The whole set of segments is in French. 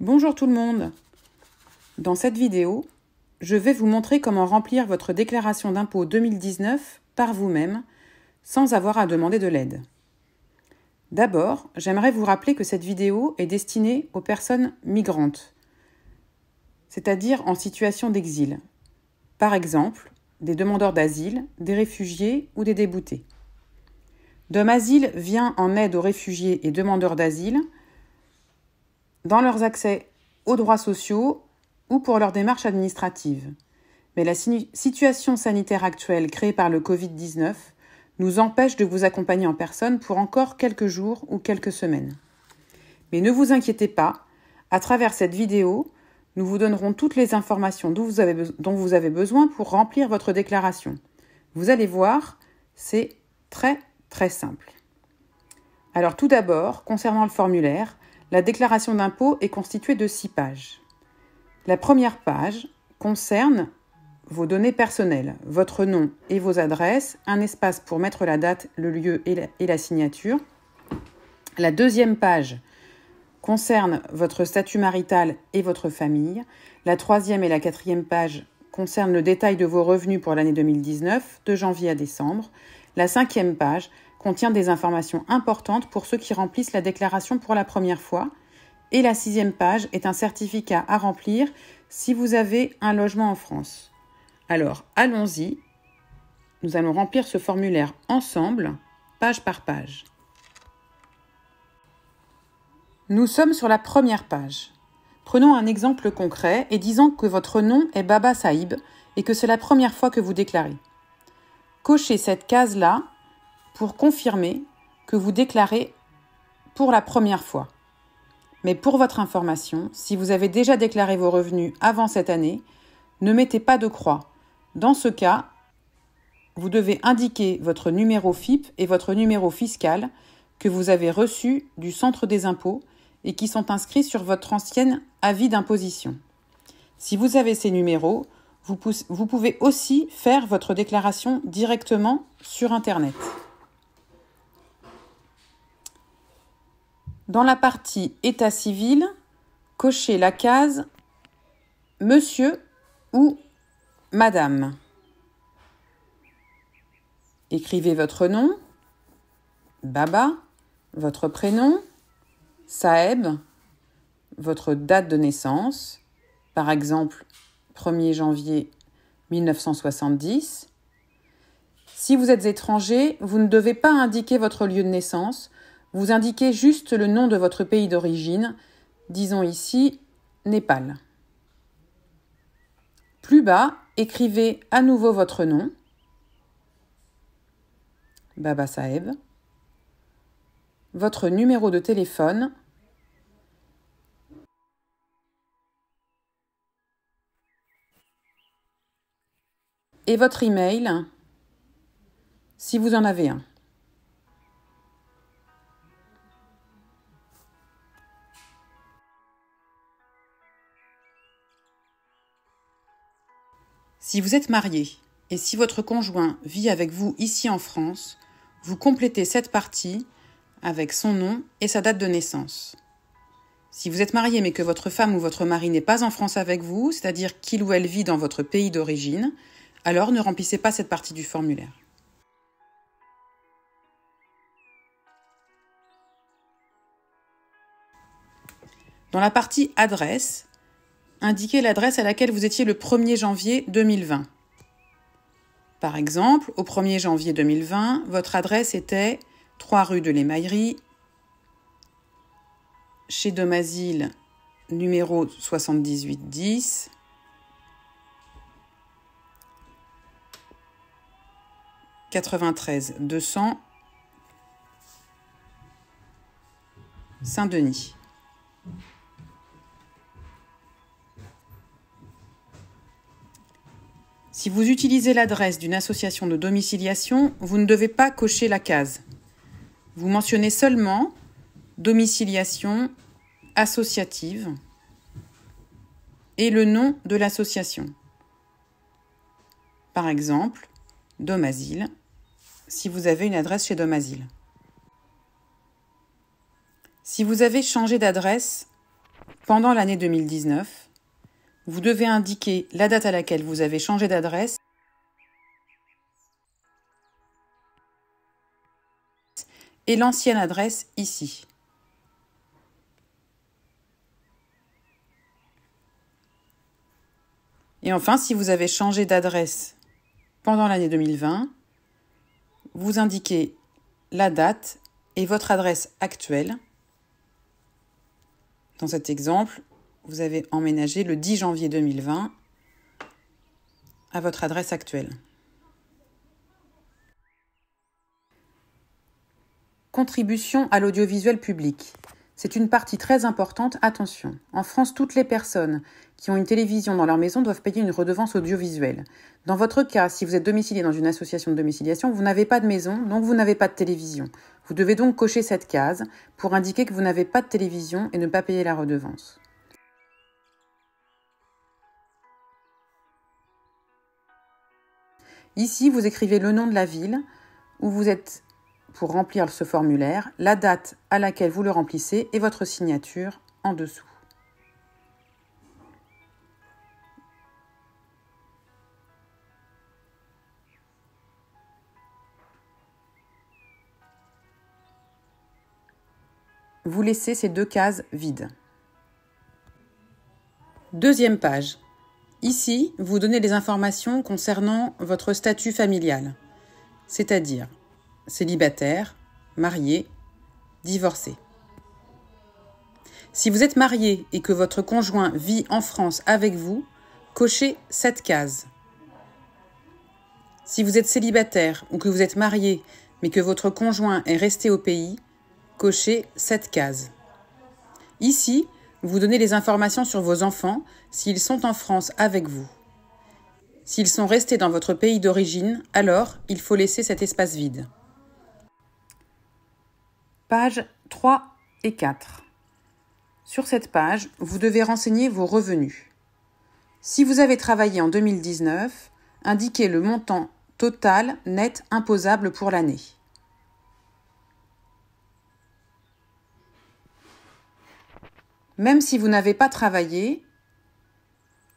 Bonjour tout le monde. Dans cette vidéo, je vais vous montrer comment remplir votre déclaration d'impôt 2019 par vous-même, sans avoir à demander de l'aide. D'abord, j'aimerais vous rappeler que cette vidéo est destinée aux personnes migrantes, c'est-à-dire en situation d'exil. Par exemple, des demandeurs d'asile, des réfugiés ou des déboutés. Dom Asile vient en aide aux réfugiés et demandeurs d'asile dans leurs accès aux droits sociaux ou pour leurs démarches administratives. Mais la situation sanitaire actuelle créée par le Covid-19 nous empêche de vous accompagner en personne pour encore quelques jours ou quelques semaines. Mais ne vous inquiétez pas, à travers cette vidéo, nous vous donnerons toutes les informations dont vous avez besoin pour remplir votre déclaration. Vous allez voir, c'est très simple. Alors tout d'abord, concernant le formulaire, la déclaration d'impôt est constituée de 6 pages. La première page concerne vos données personnelles, votre nom et vos adresses, un espace pour mettre la date, le lieu et la signature. La deuxième page concerne votre statut marital et votre famille. La troisième et la quatrième page concernent le détail de vos revenus pour l'année 2019, de janvier à décembre. La cinquième page contient des informations importantes pour ceux qui remplissent la déclaration pour la première fois. Et la 6e page est un certificat à remplir si vous avez un logement en France. Alors, allons-y. Nous allons remplir ce formulaire ensemble, page par page. Nous sommes sur la première page. Prenons un exemple concret et disons que votre nom est Baba Saïb et que c'est la première fois que vous déclarez. Cochez cette case-là pour confirmer que vous déclarez pour la première fois. Mais pour votre information, si vous avez déjà déclaré vos revenus avant cette année, ne mettez pas de croix. Dans ce cas, vous devez indiquer votre numéro FIP et votre numéro fiscal que vous avez reçu du centre des impôts et qui sont inscrits sur votre ancienne avis d'imposition. Si vous avez ces numéros, vous pouvez aussi faire votre déclaration directement sur Internet. Dans la partie État civil, cochez la case « Monsieur » ou « Madame ». Écrivez votre nom, Baba, votre prénom, Saeb, votre date de naissance, par exemple 1er janvier 1970. Si vous êtes étranger, vous ne devez pas indiquer votre lieu de naissance. Vous indiquez juste le nom de votre pays d'origine, disons ici Népal. Plus bas, écrivez à nouveau votre nom, Baba Saeb, votre numéro de téléphone et votre email, si vous en avez un. Si vous êtes marié et si votre conjoint vit avec vous ici en France, vous complétez cette partie avec son nom et sa date de naissance. Si vous êtes marié mais que votre femme ou votre mari n'est pas en France avec vous, c'est-à-dire qu'il ou elle vit dans votre pays d'origine, alors ne remplissez pas cette partie du formulaire. Dans la partie adresse, indiquez l'adresse à laquelle vous étiez le 1er janvier 2020. Par exemple, au 1er janvier 2020, votre adresse était 3 rue de l'Émaillerie, chez Dom Asile, numéro 7810, « 93 200, Saint-Denis. Si vous utilisez l'adresse d'une association de domiciliation, vous ne devez pas cocher la case. Vous mentionnez seulement domiciliation associative et le nom de l'association. Par exemple, Dom Asile, si vous avez une adresse chez Dom Asile. Si vous avez changé d'adresse Pendant l'année 2019, vous devez indiquer la date à laquelle vous avez changé d'adresse et l'ancienne adresse ici. Et enfin, si vous avez changé d'adresse pendant l'année 2020, vous indiquez la date et votre adresse actuelle. Dans cet exemple, vous avez emménagé le 10 janvier 2020 à votre adresse actuelle. Contribution à l'audiovisuel public. C'est une partie très importante, attention. En France, toutes les personnes qui ont une télévision dans leur maison doivent payer une redevance audiovisuelle. Dans votre cas, si vous êtes domicilié dans une association de domiciliation, vous n'avez pas de maison, donc vous n'avez pas de télévision. Vous devez donc cocher cette case pour indiquer que vous n'avez pas de télévision et ne pas payer la redevance. Ici, vous écrivez le nom de la ville où vous êtes pour remplir ce formulaire, la date à laquelle vous le remplissez et votre signature en dessous. Vous laissez ces deux cases vides. Deuxième page. Ici, vous donnez les informations concernant votre statut familial, c'est-à-dire célibataire, marié, divorcé. Si vous êtes marié et que votre conjoint vit en France avec vous, cochez cette case. Si vous êtes célibataire ou que vous êtes marié mais que votre conjoint est resté au pays, cochez cette case. Ici, vous donnez les informations sur vos enfants s'ils sont en France avec vous. S'ils sont restés dans votre pays d'origine, alors il faut laisser cet espace vide. Pages 3 et 4. Sur cette page, vous devez renseigner vos revenus. Si vous avez travaillé en 2019, indiquez le montant total net imposable pour l'année. Même si vous n'avez pas travaillé,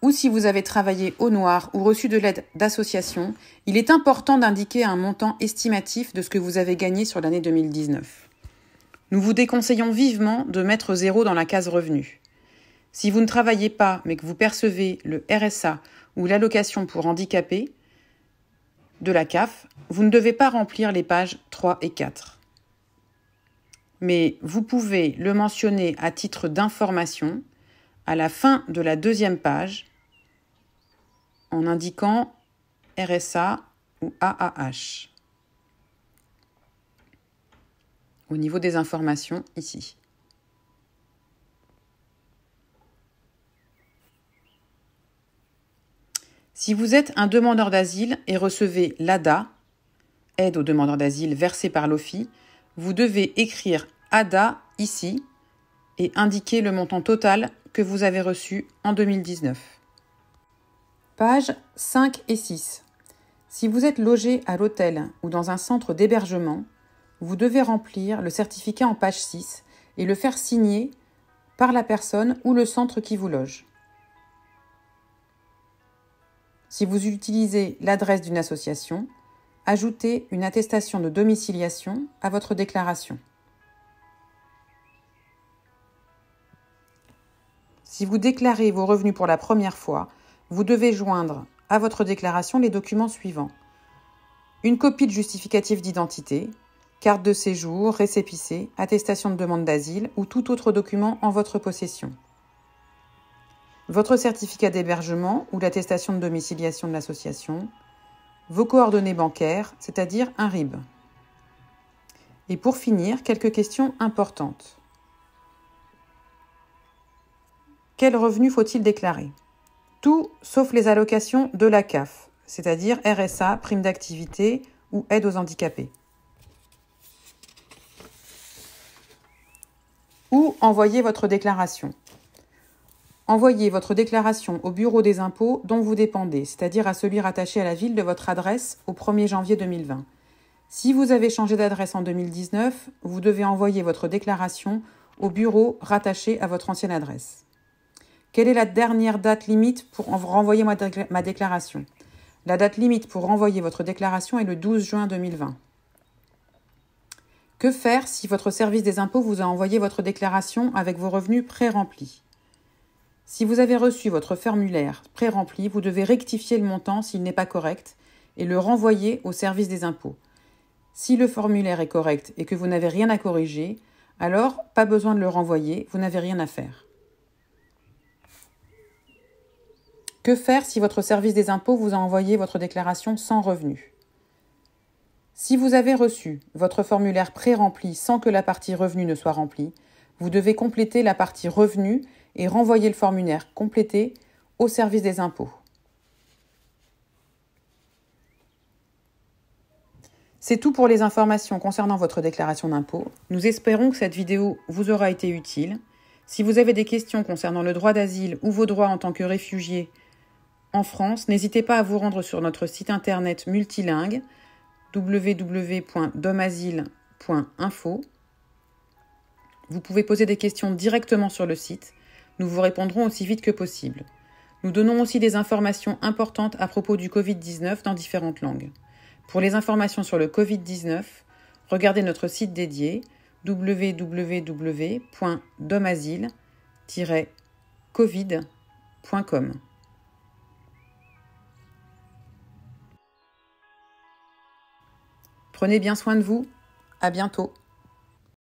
ou si vous avez travaillé au noir ou reçu de l'aide d'association, il est important d'indiquer un montant estimatif de ce que vous avez gagné sur l'année 2019. Nous vous déconseillons vivement de mettre 0 dans la case revenus. Si vous ne travaillez pas mais que vous percevez le RSA ou l'allocation pour handicapés de la CAF, vous ne devez pas remplir les pages 3 et 4. Mais vous pouvez le mentionner à titre d'information à la fin de la deuxième page en indiquant RSA ou AAH. Au niveau des informations, ici. Si vous êtes un demandeur d'asile et recevez l'ADA, aide aux demandeurs d'asile versée par l'OFII, vous devez écrire ADA ici et indiquer le montant total que vous avez reçu en 2019. Pages 5 et 6. Si vous êtes logé à l'hôtel ou dans un centre d'hébergement, vous devez remplir le certificat en page 6 et le faire signer par la personne ou le centre qui vous loge. Si vous utilisez l'adresse d'une association, ajoutez une attestation de domiciliation à votre déclaration. Si vous déclarez vos revenus pour la première fois, vous devez joindre à votre déclaration les documents suivants. Une copie de justificatif d'identité, carte de séjour, récépissé, attestation de demande d'asile ou tout autre document en votre possession. Votre certificat d'hébergement ou l'attestation de domiciliation de l'association, vos coordonnées bancaires, c'est-à-dire un RIB. Et pour finir, quelques questions importantes. Quels revenus faut-il déclarer ? Tout sauf les allocations de la CAF, c'est-à-dire RSA, prime d'activité ou aide aux handicapés. Où envoyer votre déclaration ? Envoyez votre déclaration au bureau des impôts dont vous dépendez, c'est-à-dire à celui rattaché à la ville de votre adresse au 1er janvier 2020. Si vous avez changé d'adresse en 2019, vous devez envoyer votre déclaration au bureau rattaché à votre ancienne adresse. Quelle est la dernière date limite pour renvoyer ma déclaration? La date limite pour renvoyer votre déclaration est le 12 juin 2020. Que faire si votre service des impôts vous a envoyé votre déclaration avec vos revenus pré-remplis? Si vous avez reçu votre formulaire pré-rempli, vous devez rectifier le montant s'il n'est pas correct et le renvoyer au service des impôts. Si le formulaire est correct et que vous n'avez rien à corriger, alors pas besoin de le renvoyer, vous n'avez rien à faire. Que faire si votre service des impôts vous a envoyé votre déclaration sans revenu? Si vous avez reçu votre formulaire pré-rempli sans que la partie revenu ne soit remplie, vous devez compléter la partie revenu et renvoyer le formulaire complété au service des impôts. C'est tout pour les informations concernant votre déclaration d'impôt. Nous espérons que cette vidéo vous aura été utile. Si vous avez des questions concernant le droit d'asile ou vos droits en tant que réfugié en France, n'hésitez pas à vous rendre sur notre site internet multilingue www.domasile.info. Vous pouvez poser des questions directement sur le site. Nous vous répondrons aussi vite que possible. Nous donnons aussi des informations importantes à propos du Covid-19 dans différentes langues. Pour les informations sur le Covid-19, regardez notre site dédié www.domasile-covid.com. Prenez bien soin de vous. À bientôt.